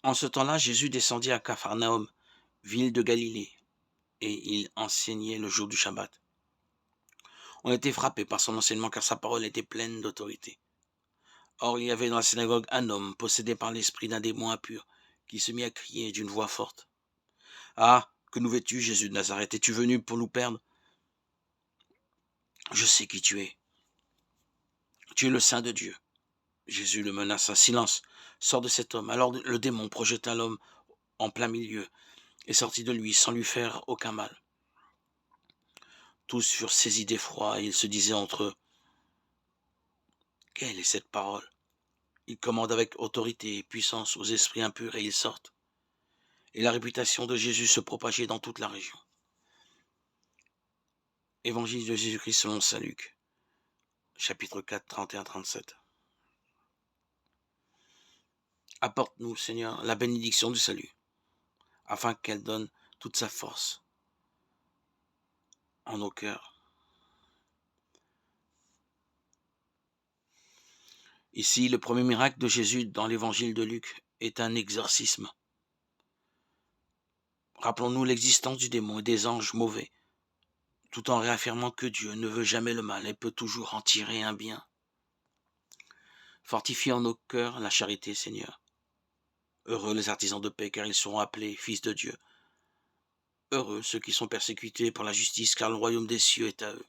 En ce temps-là, Jésus descendit à Capharnaüm, ville de Galilée, et il enseignait le jour du Shabbat. On était frappé par son enseignement car sa parole était pleine d'autorité. Or, il y avait dans la synagogue un homme possédé par l'esprit d'un démon impur qui se mit à crier d'une voix forte. « Ah, que nous veux-tu, Jésus de Nazareth? Es-tu venu pour nous perdre? Je sais qui tu es. Tu es le Saint de Dieu. » Jésus le menaça. « Silence, sors de cet homme. » Alors le démon projeta l'homme en plein milieu et sortit de lui sans lui faire aucun mal. Tous furent saisis d'effroi et ils se disaient entre eux, « Quelle est cette parole? Il commande avec autorité et puissance aux esprits impurs et ils sortent. » Et la réputation de Jésus se propageait dans toute la région. Évangile de Jésus-Christ selon saint Luc, chapitre 4, 31-37. Apporte-nous, Seigneur, la bénédiction du salut, afin qu'elle donne toute sa force en nos cœurs. Ici, le premier miracle de Jésus dans l'évangile de Luc est un exorcisme. Rappelons-nous l'existence du démon et des anges mauvais, tout en réaffirmant que Dieu ne veut jamais le mal et peut toujours en tirer un bien. Fortifie en nos cœurs la charité, Seigneur. Heureux les artisans de paix, car ils seront appelés fils de Dieu. Heureux ceux qui sont persécutés pour la justice, car le royaume des cieux est à eux.